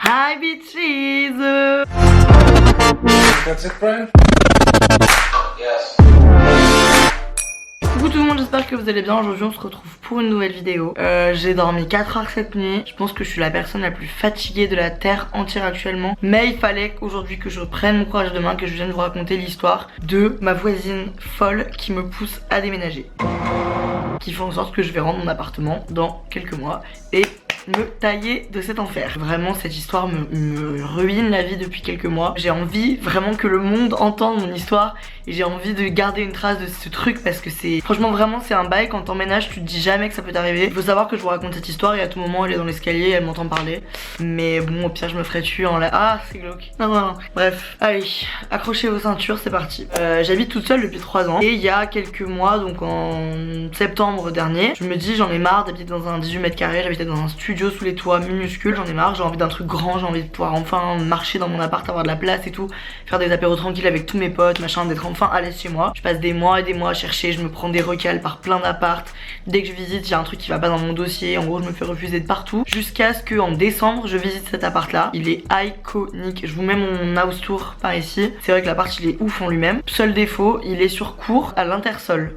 Hi bitches. That's it, Brian? Yes. Coucou tout le monde, j'espère que vous allez bien. Aujourd'hui on se retrouve pour une nouvelle vidéo. J'ai dormi 4 heures cette nuit. Je pense que je suis la personne la plus fatiguée de la terre entière actuellement. Mais il fallait qu'aujourd'hui que je prenne mon courage de main, que je vienne vous raconter l'histoire de ma voisine folle qui me pousse à déménager, qui fait en sorte que je vais rendre mon appartement dans quelques mois et me tailler de cet enfer. Vraiment cette histoire me ruine la vie depuis quelques mois. J'ai envie vraiment que le monde entende mon histoire et j'ai envie de garder une trace de ce truc parce que c'est franchement vraiment c'est un bail. Quand t'emménages tu te dis jamais que ça peut t'arriver. Il faut savoir que je vous raconte cette histoire et à tout moment elle est dans l'escalier, elle m'entend parler. Mais bon au pire je me ferai tuer en la... Ah c'est glauque. Non. Bref, allez, accrochez vos ceintures, c'est parti. J'habite toute seule depuis 3 ans et il y a quelques mois, donc en septembre dernier, je me dis j'en ai marre d'habiter dans un 18 mètres carrés, j'habitais dans un studio sous les toits minuscules, j'en ai marre, j'ai envie d'un truc grand, j'ai envie de pouvoir enfin marcher dans mon appart, avoir de la place et tout, faire des apéros tranquilles avec tous mes potes, machin, d'être enfin à l'aise chez moi. Je passe des mois et des mois à chercher, je me prends des recals par plein d'apparts, dès que je visite il y a un truc qui va pas dans mon dossier, en gros je me fais refuser de partout, jusqu'à ce que en décembre je visite cet appart là, il est iconique, je vous mets mon house tour par ici, c'est vrai que l'appart il est ouf en lui-même, seul défaut, il est sur cour à l'intersol,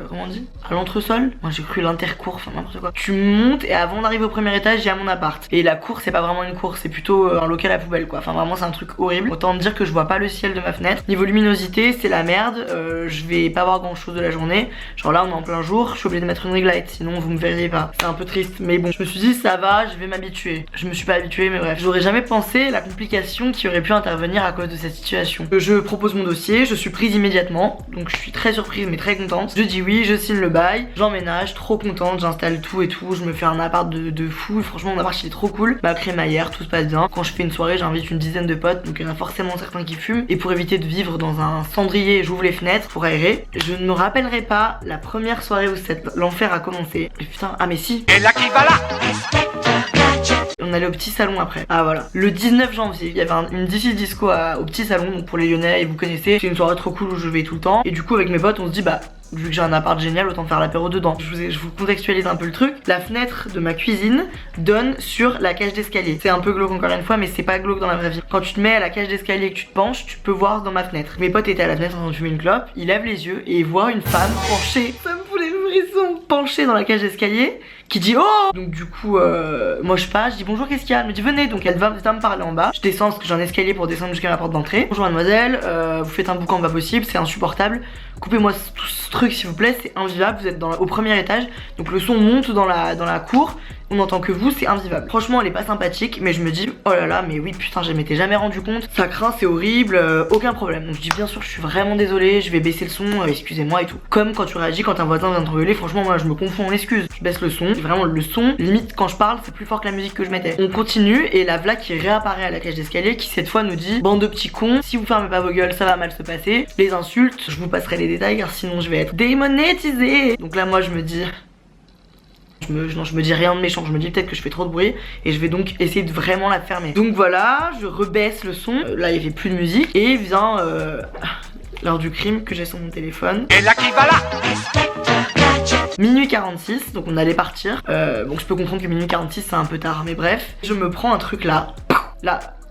comment on dit, à l'entresol, moi j'ai cru l'intercour, enfin n'importe quoi. Tu montes et avant d'arriver au premier étage j'ai mon appart et la cour c'est pas vraiment une cour, c'est plutôt un local à poubelle quoi, enfin vraiment c'est un truc horrible. Autant dire que je vois pas le ciel de ma fenêtre. Niveau luminosité c'est la merde, je vais pas voir grand chose de la journée, genre là on est en plein jour, je suis obligée de mettre une ring light sinon vous me verriez pas, c'est un peu triste mais bon je me suis dit ça va, je vais m'habituer. Je me suis pas habituée mais bref, j'aurais jamais pensé la complication qui aurait pu intervenir à cause de cette situation. Je propose mon dossier, je suis prise immédiatement, donc je suis très surprise mais très contente. Je dis oui, je signe le bail, j'emménage, trop contente, j'installe tout et tout, je me fais un appart de fou. Franchement mon appart il est trop cool, ma crémaillère, tout se passe bien. Quand je fais une soirée j'invite une dizaine de potes, donc il y en a forcément certains qui fument. Et pour éviter de vivre dans un cendrier, j'ouvre les fenêtres pour aérer. Je ne me rappellerai pas la première soirée où l'enfer a commencé. Et putain, ah mais si. Et là qui va là. On allait au petit salon après. Ah voilà. Le 19 janvier, il y avait une DC disco au petit salon, donc pour les Lyonnais, et vous connaissez, c'est une soirée trop cool où je vais tout le temps. Et du coup avec mes potes on se dit bah vu que j'ai un appart génial, autant faire l'apéro dedans. Je vous contextualise un peu le truc. La fenêtre de ma cuisine donne sur la cage d'escalier. C'est un peu glauque encore une fois, mais c'est pas glauque dans la vraie vie. Quand tu te mets à la cage d'escalier et que tu te penches, tu peux voir dans ma fenêtre. Mes potes étaient à la fenêtre en train de fumer une clope, ils lèvent les yeux et ils voient une femme penchée. Ça me fout les frissons. Penchée dans la cage d'escalier, qui dit oh. Donc du coup, moi je passe, je dis bonjour, qu'est-ce qu'il y a? Elle me dit venez, donc elle va me parler en bas. Je descends parce que j'ai un escalier pour descendre jusqu'à la porte d'entrée. Bonjour mademoiselle, vous faites un boucan pas possible, c'est insupportable. Coupez-moi tout ce truc s'il vous plaît, c'est invivable, vous êtes au premier étage, donc le son monte dans la cour, on n'entend que vous, c'est invivable. Franchement elle est pas sympathique, mais je me dis oh là là, mais oui putain je m'étais jamais rendu compte, ça craint, c'est horrible, aucun problème. Donc je dis bien sûr je suis vraiment désolée, je vais baisser le son, excusez-moi et tout. Comme quand tu réagis quand un voisin vient t'engueuler, franchement moi je me confonds en excuses. Je baisse le son, vraiment le son, limite quand je parle c'est plus fort que la musique que je mettais. On continue et la v'là qui réapparaît à la cage d'escalier qui cette fois nous dit bande de petits cons, si vous fermez pas vos gueules ça va mal se passer. Les insultes, je vous passerai les détails car sinon je vais être démonétisée. Donc là moi je me dis je me dis rien de méchant, je me dis peut-être que je fais trop de bruit et je vais donc essayer de vraiment la fermer. Donc voilà, je rebaisse le son, là il y avait plus de musique et vient l'heure du crime que j'ai sur mon téléphone. Et là qui va là. Minuit 46, donc on allait partir. Bon je peux comprendre que minuit 46 c'est un peu tard mais bref. Je me prends un truc là,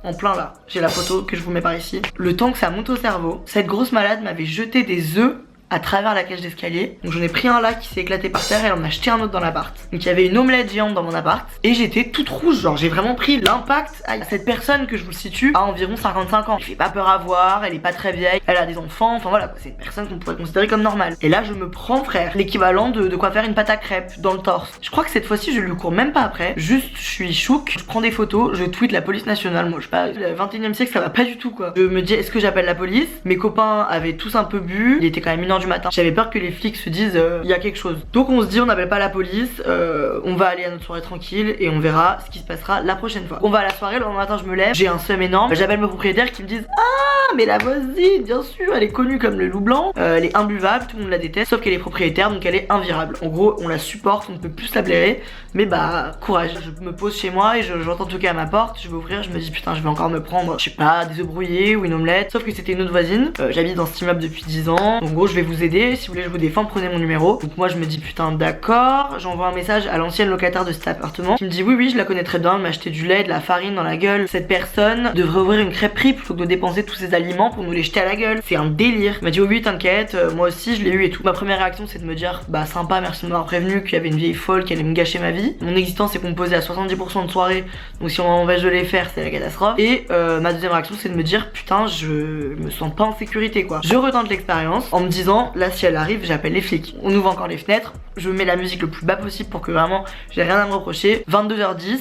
en plein là. J'ai la photo que je vous mets par ici. Le temps que ça monte au cerveau, cette grosse malade m'avait jeté des œufs à travers la cage d'escalier. Donc j'en ai pris un là qui s'est éclaté par terre et elle en a jeté un autre dans l'appart. Donc il y avait une omelette géante dans mon appart et j'étais toute rouge, genre j'ai vraiment pris l'impact. Cette personne que je vous situe a environ 55 ans. Elle fait pas peur à voir, elle est pas très vieille, elle a des enfants, enfin voilà, c'est une personne qu'on pourrait considérer comme normale. Et là je me prends frère, l'équivalent de quoi faire une pâte à crêpes dans le torse. Je crois que cette fois-ci je lui cours même pas après, juste je suis chouk, je prends des photos, je tweete la police nationale. Moi je sais pas, le 21e siècle ça va pas du tout quoi. Je me dis est-ce que j'appelle la police? Mes copains avaient tous un peu bu, il était quand même 1h du matin. J'avais peur que les flics se disent il y a quelque chose. Donc on se dit on n'appelle pas la police, on va aller à notre soirée tranquille et on verra ce qui se passera la prochaine fois. On va à la soirée, le lendemain matin je me lève, j'ai un seum énorme, j'appelle mes propriétaires qui me disent ah mais la voisine, bien sûr, elle est connue comme le loup blanc, elle est imbuvable, tout le monde la déteste, sauf qu'elle est propriétaire, donc elle est invirable. En gros, on la supporte, on ne peut plus la blairer, mais bah, courage. Je me pose chez moi et j'entends toquer à ma porte, je vais ouvrir, je me dis putain, je vais encore me prendre, je sais pas, des œufs brouillés ou une omelette, sauf que c'était une autre voisine, j'habite dans cet immeuble depuis 10 ans, donc en gros, je vais vous aider, si vous voulez je vous défends, prenez mon numéro. Donc moi, je me dis putain, d'accord, j'envoie un message à l'ancienne locataire de cet appartement, qui me dit oui, je la connais très bien, elle m'a acheté du lait, de la farine dans la gueule, cette personne devrait ouvrir une crêperie plutôt que de dépenser tous ses aliments pour nous les jeter à la gueule, c'est un délire. Il m'a dit oui, t'inquiète, moi aussi je l'ai eu et tout. Ma première réaction c'est de me dire bah sympa, merci de m'avoir prévenu qu'il y avait une vieille folle qui allait me gâcher ma vie. Mon existence est composée à 70% de soirées, donc si on m'empêche de les faire c'est la catastrophe. Et ma deuxième réaction c'est de me dire putain, je me sens pas en sécurité quoi. Je retente l'expérience en me disant là si elle arrive j'appelle les flics. On ouvre encore les fenêtres, je mets la musique le plus bas possible pour que vraiment j'ai rien à me reprocher. 22h10,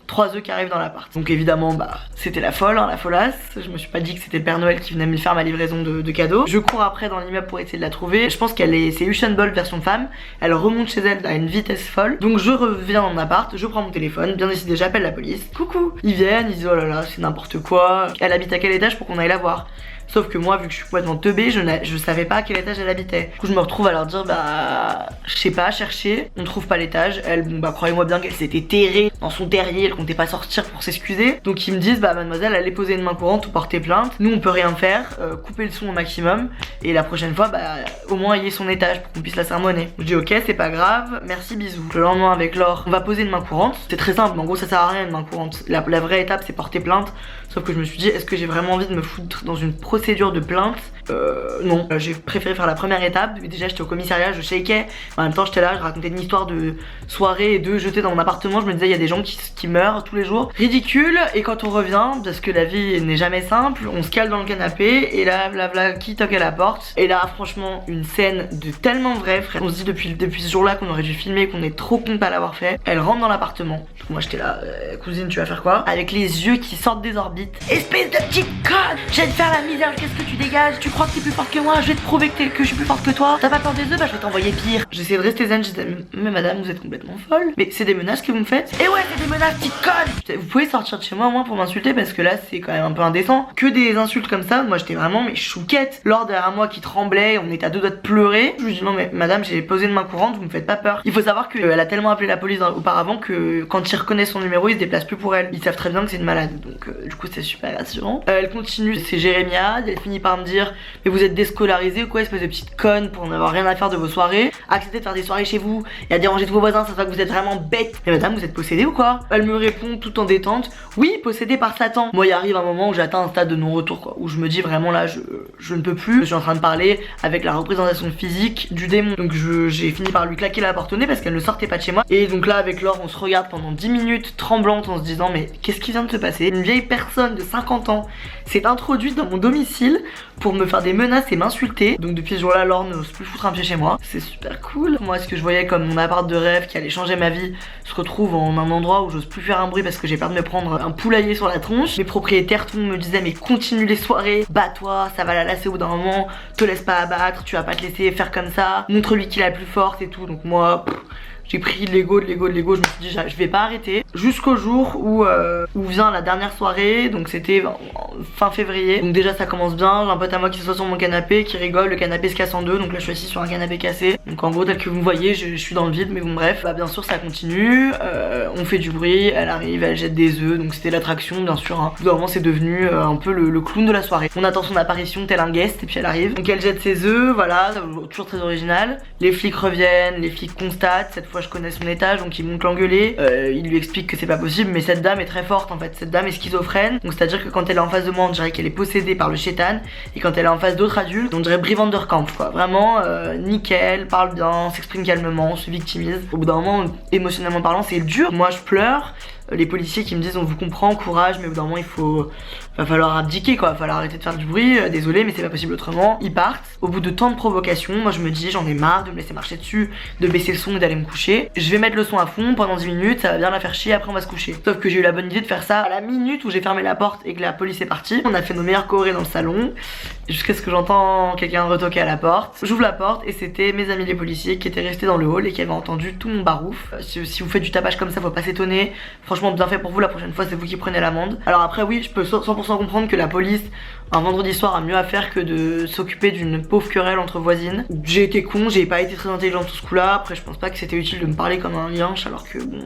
3 œufs qui arrivent dans l'appart. Donc évidemment bah c'était la folle, hein, la folasse. Je me suis pas dit que c'était le Père Noël qui venait me faire ma livraison de cadeaux. Je cours après dans l'immeuble pour essayer de la trouver. Je pense c'est Usain Bolt version femme. Elle remonte chez elle à une vitesse folle. Donc je reviens dans mon appart, je prends mon téléphone, bien décidé j'appelle la police. Coucou. Ils viennent, ils disent oh là là c'est n'importe quoi. Elle habite à quel étage pour qu'on aille la voir. Sauf que moi vu que je suis complètement teubée, je savais pas à quel étage elle habitait. Du coup je me retrouve à leur dire bah je sais pas, chercher, on trouve pas l'étage. Elle bon bah croyez-moi bien qu'elle s'était terrée dans son terrier, elle comptait pas sortir pour s'excuser. Donc ils me disent bah mademoiselle allez poser une main courante ou porter plainte. Nous on peut rien faire, couper le son au maximum et la prochaine fois bah au moins ayez son étage pour qu'on puisse la sermonner. Je dis ok c'est pas grave, merci bisous. Le lendemain avec Laure on va poser une main courante. C'est très simple, en gros ça sert à rien une main courante. La vraie étape c'est porter plainte. Sauf que je me suis dit est-ce que j'ai vraiment envie de me foutre dans une procédure de plainte? Non, j'ai préféré faire la première étape. Déjà j'étais au commissariat, je shakais. En même temps j'étais là, je racontais une histoire de soirée et de jeter dans mon appartement. Je me disais il y a des gens qui meurent tous les jours. Ridicule. Et quand on revient, parce que la vie n'est jamais simple, on se cale dans le canapé et là qui toque à la porte. Et là franchement une scène de tellement vrai frère. On se dit depuis ce jour là qu'on aurait dû filmer, qu'on est trop con de pas l'avoir fait. Elle rentre dans l'appartement. Moi j'étais là, cousine tu vas faire quoi? Avec les yeux qui sortent des orbites. Espèce de petite conne, je vais te faire la misère, qu'est-ce que tu dégages? Tu crois que t'es plus forte que moi? Je vais te prouver que je suis plus forte que toi. T'as pas peur des œufs? Bah je vais t'envoyer pire. J'essayais de rester zen, je disais mais madame vous êtes complètement folle. Mais c'est des menaces que vous me faites? Et ouais c'est des menaces petite conne. Vous pouvez sortir de chez moi au moins pour m'insulter parce que là c'est quand même un peu indécent. Que des insultes comme ça, moi j'étais vraiment mais chouquette. Laure derrière moi qui tremblait, on était à deux doigts de pleurer. Je lui dis non mais madame j'ai posé une main courante, vous me faites pas peur. Il faut savoir qu'elle a tellement appelé la police auparavant que quand ils reconnaissent son numéro ils se déplacent plus pour elle. Ils savent très bien que c'est une malade donc du coup c'est super rassurant. Elle continue, c'est jérémiade, elle finit par me dire mais vous êtes déscolarisé ou quoi espèce de petite conne pour n'avoir rien à faire de vos soirées, acceptez de faire des soirées chez vous et à déranger tous vos voisins, ça se voit que vous êtes vraiment bête. Mais madame vous êtes possédée ou quoi? Elle me répond tout en détente, oui possédée par Satan. Moi il arrive un moment où j'atteins un stade de non-retour quoi, où je me dis vraiment là je ne peux plus, je suis en train de parler avec la représentation physique du démon. Donc j'ai fini par lui claquer la porte au nez parce qu'elle ne sortait pas de chez moi. Et donc là avec Laure on se regarde pendant 10 minutes tremblante en se disant mais qu'est-ce qui vient de se passer? Une vieille personne de 50 ans s'est introduite dans mon domicile pour me faire des menaces et m'insulter. Donc depuis ce jour là Laure n'ose plus foutre un pied chez moi. C'est super cool. Moi ce que je voyais comme mon appart de rêve qui allait changer ma vie se retrouve en un endroit où j'ose plus faire un bruit parce que j'ai peur de me prendre un poulailler sur la tronche. Mes propriétaires tout le monde me disait mais continue les soirées, bats-toi, ça va la lasser au bout d'un moment, te laisse pas abattre, tu vas pas te laisser faire comme ça, montre-lui qu'il est la plus forte et tout. Donc moi j'ai pris de l'ego, je me suis dit je vais pas arrêter. Jusqu'au jour où vient la dernière soirée, donc c'était fin février. Donc déjà ça commence bien, j'ai un pote à moi qui s'assoit sur mon canapé, qui rigole, le canapé se casse en deux, donc là je suis assis sur un canapé cassé. Donc en gros tel que vous me voyez, je suis dans le vide, mais bon bref. Bah bien sûr ça continue, on fait du bruit, elle arrive, elle jette des œufs, donc c'était l'attraction bien sûr. Hein. Vraiment c'est devenu un peu le clown de la soirée. On attend son apparition tel un guest et puis elle arrive. Donc elle jette ses œufs, voilà, toujours très original. Les flics reviennent, les flics constatent, cette fois je connais son étage donc ils vont l'engueuler, il lui explique que c'est pas possible mais cette dame est très forte en fait, cette dame est schizophrène, donc c'est à dire que quand elle est en face de moi on dirait qu'elle est possédée par le chétan et quand elle est en face d'autres adultes on dirait Brie Van Der Kamp quoi, vraiment nickel, parle bien, s'exprime calmement, se victimise. Au bout d'un moment émotionnellement parlant c'est dur, moi je pleure. Les policiers qui me disent on vous comprend, courage, mais au bout d'un moment va falloir abdiquer quoi, va falloir arrêter de faire du bruit, désolé mais c'est pas possible autrement. Ils partent, au bout de tant de provocations, moi je me dis j'en ai marre de me laisser marcher dessus, de baisser le son et d'aller me coucher. Je vais mettre le son à fond pendant 10 minutes, ça va bien la faire chier, après on va se coucher. Sauf que j'ai eu la bonne idée de faire ça à la minute où j'ai fermé la porte et que la police est partie. On a fait nos meilleures chorés dans le salon, jusqu'à ce que j'entends quelqu'un retoquer à la porte. J'ouvre la porte et c'était mes amis les policiers qui étaient restés dans le hall et qui avaient entendu tout mon barouf. Si vous faites du tapage comme ça faut pas s'étonner. Franchement franchement bien fait pour vous, la prochaine fois c'est vous qui prenez l'amende. Alors après oui, je peux 100% comprendre que la police un vendredi soir a mieux à faire que de s'occuper d'une pauvre querelle entre voisines. J'ai été con, j'ai pas été très intelligent tout ce coup là. Après je pense pas que c'était utile de me parler comme un lynche alors que bon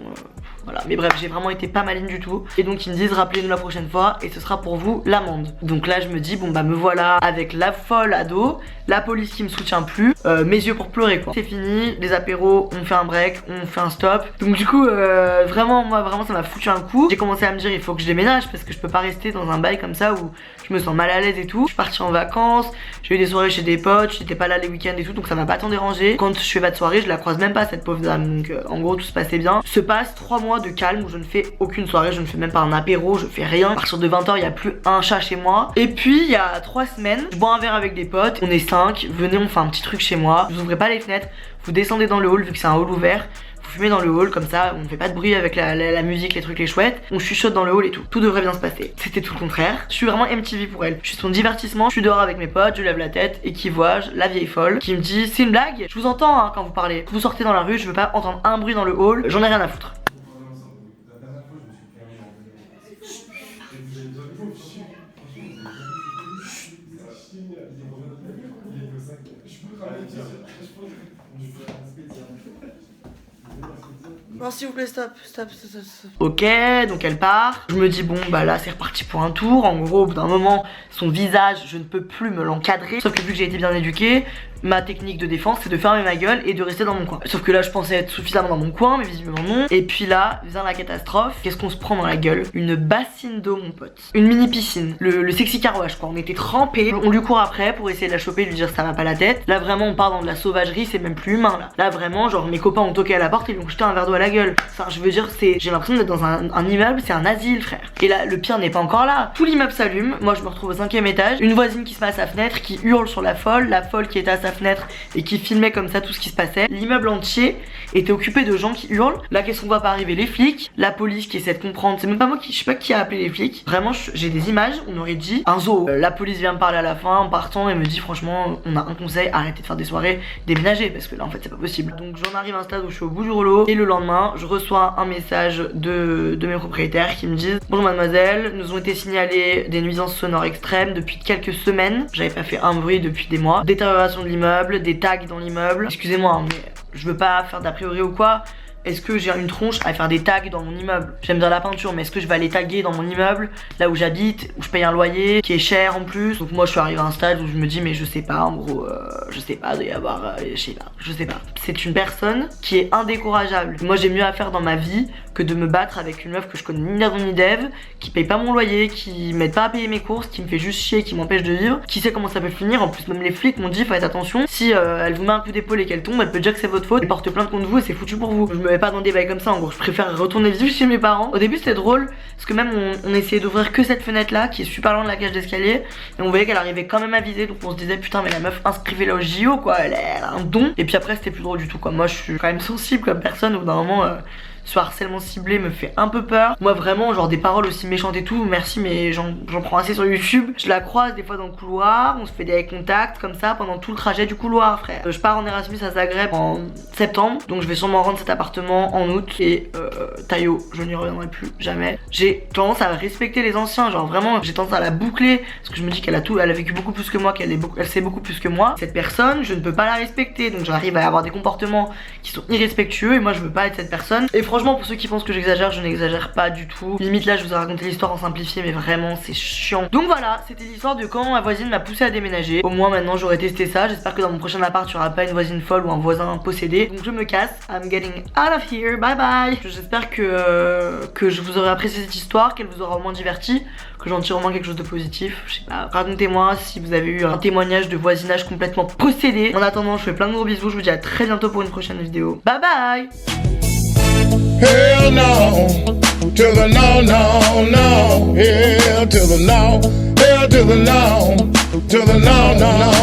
voilà, mais bref, j'ai vraiment été pas maligne du tout. Et donc ils me disent rappelez-nous la prochaine fois et ce sera pour vous l'amende. Donc là je me dis bon bah me voilà avec la folle à dos, la police qui me soutient plus, mes yeux pour pleurer quoi. C'est fini, les apéros, on fait un break, on fait un stop. Donc du coup vraiment moi vraiment ça m'a foutu un coup. J'ai commencé à me dire il faut que je déménage parce que je peux pas rester dans un bail comme ça où je me sens mal à l'aise et tout. Je suis partie en vacances, j'ai eu des soirées chez des potes, j'étais pas là les week-ends et tout, donc ça m'a pas tant dérangé. Quand je fais pas de soirée, je la croise même pas cette pauvre dame. Donc en gros tout se passait bien. Se passe 3 mois de calme où je ne fais aucune soirée, je ne fais même pas un apéro, je fais rien. À partir de 20h, il y a plus un chat chez moi. Et puis il y a 3 semaines, je bois un verre avec des potes, on est 5, venez on fait un petit truc chez moi. Vous ouvrez pas les fenêtres, vous descendez dans le hall vu que c'est un hall ouvert. Vous fumez dans le hall comme ça, on fait pas de bruit avec la musique, les trucs, les chouettes. On chuchote dans le hall et tout. Tout devrait bien se passer. C'était tout le contraire. Je suis vraiment MTV pour elle. Je suis son divertissement. Je suis dehors avec mes potes, je lève la tête et qui vois-je la vieille folle qui me dit c'est une blague. Je vous entends hein, quand vous parlez. Vous sortez dans la rue, je veux pas entendre un bruit dans le hall. J'en ai rien à foutre. Non s'il vous plaît stop. Ok donc elle part. Je me dis bon bah là c'est reparti pour un tour. En gros au bout d'un moment son visage je ne peux plus me l'encadrer. Sauf que vu que j'ai été bien éduquée, ma technique de défense c'est de fermer ma gueule et de rester dans mon coin. Sauf que là je pensais être suffisamment dans mon coin mais visiblement non. Et puis là vient la catastrophe. Qu'est-ce qu'on se prend dans la gueule? Une bassine d'eau mon pote. Une mini piscine. Le sexy car wash quoi. On était trempés. On lui court après pour essayer de la choper, lui dire ça va pas la tête. Là vraiment on part dans de la sauvagerie, c'est même plus humain là. Là vraiment genre mes copains ont toqué à la porte et lui ont jeté un verre d'eau à la gueule. Enfin je veux dire j'ai l'impression d'être dans un immeuble, c'est un asile frère. Et là le pire n'est pas encore là. Tout l'immeuble s'allume, moi je me retrouve au 5e étage. Une voisine qui se met à sa fenêtre, qui hurle sur la folle qui était à sa fenêtre et qui filmait comme ça tout ce qui se passait. L'immeuble entier était occupé de gens qui hurlent. Là qu'est-ce qu'on voit pas arriver? Les flics, la police qui essaie de comprendre. C'est même pas moi qui, je sais pas qui a appelé les flics. Vraiment j'ai des images, on aurait dit un zoo. La police vient me parler à la fin en partant et me dit franchement on a un conseil, arrêtez de faire des soirées, déménager parce que là en fait c'est pas possible. Donc j'en arrive à un stade où je suis au bout du rouleau et le lendemain je reçois un message de mes propriétaires qui me disent bonjour mademoiselle, nous ont été signalées des nuisances sonores extrêmes depuis quelques semaines. J'avais pas fait un bruit depuis des mois. Détérioration de l'immeuble, des tags dans l'immeuble. Excusez-moi hein, mais je veux pas faire d'a priori ou quoi. Est-ce que j'ai une tronche à faire des tags dans mon immeuble? J'aime bien la peinture mais est-ce que je vais aller taguer dans mon immeuble là où j'habite, où je paye un loyer qui est cher en plus? Donc moi je suis arrivée à un stade où je me dis mais je sais pas en gros je sais pas, doit y avoir je sais pas. C'est une personne qui est indécourageable. Moi j'ai mieux à faire dans ma vie que de me battre avec une meuf que je connais ni d'avant ni d'Ève, qui paye pas mon loyer, qui m'aide pas à payer mes courses, qui me fait juste chier, qui m'empêche de vivre, qui sait comment ça peut finir. En plus même les flics m'ont dit faites attention, si elle vous met un coup d'épaule et qu'elle tombe, elle peut dire que c'est votre faute, elle porte plainte contre vous et c'est foutu pour vous. Je me mets pas dans des bails comme ça, en gros je préfère retourner vivre chez mes parents. Au début c'était drôle parce que même on essayait d'ouvrir que cette fenêtre là qui est super loin de la cage d'escalier et on voyait qu'elle arrivait quand même à viser, donc on se disait putain mais la meuf inscrivez-la au JO quoi, elle a un don. Et puis après c'était plus drôle du tout quoi. Moi je suis quand même sensible comme personne, au bout d'un moment ce harcèlement ciblé me fait un peu peur. Moi vraiment genre des paroles aussi méchantes et tout, merci mais j'en prends assez sur YouTube. Je la croise des fois dans le couloir, on se fait des eye contacts comme ça pendant tout le trajet du couloir frère. Je pars en Erasmus à Zagreb en septembre, donc je vais sûrement rendre cet appartement en août et Tayo, je n'y reviendrai plus jamais. J'ai tendance à respecter les anciens, genre vraiment j'ai tendance à la boucler parce que je me dis qu'elle a vécu beaucoup plus que moi, elle sait beaucoup plus que moi. Cette personne je ne peux pas la respecter, donc j'arrive à avoir des comportements qui sont irrespectueux et moi je veux pas être cette personne. Et franchement pour ceux qui pensent que j'exagère, je n'exagère pas du tout. Limite là je vous ai raconté l'histoire en simplifié mais vraiment c'est chiant. Donc voilà, c'était l'histoire de quand ma voisine m'a poussé à déménager. Au moins maintenant j'aurais testé ça. J'espère que dans mon prochain appart il n'y aura pas une voisine folle ou un voisin possédé. Donc je me casse, I'm getting out of here, bye bye. J'espère que je vous aurai apprécié cette histoire, qu'elle vous aura au moins diverti, que j'en tire au moins quelque chose de positif. Je sais pas, racontez-moi si vous avez eu un témoignage de voisinage complètement possédé. En attendant je fais plein de gros bisous, je vous dis à très bientôt pour une prochaine vidéo. Bye bye. Hell no, to the no, no, no. Hell to the no, hell to the no, to the no, no, no.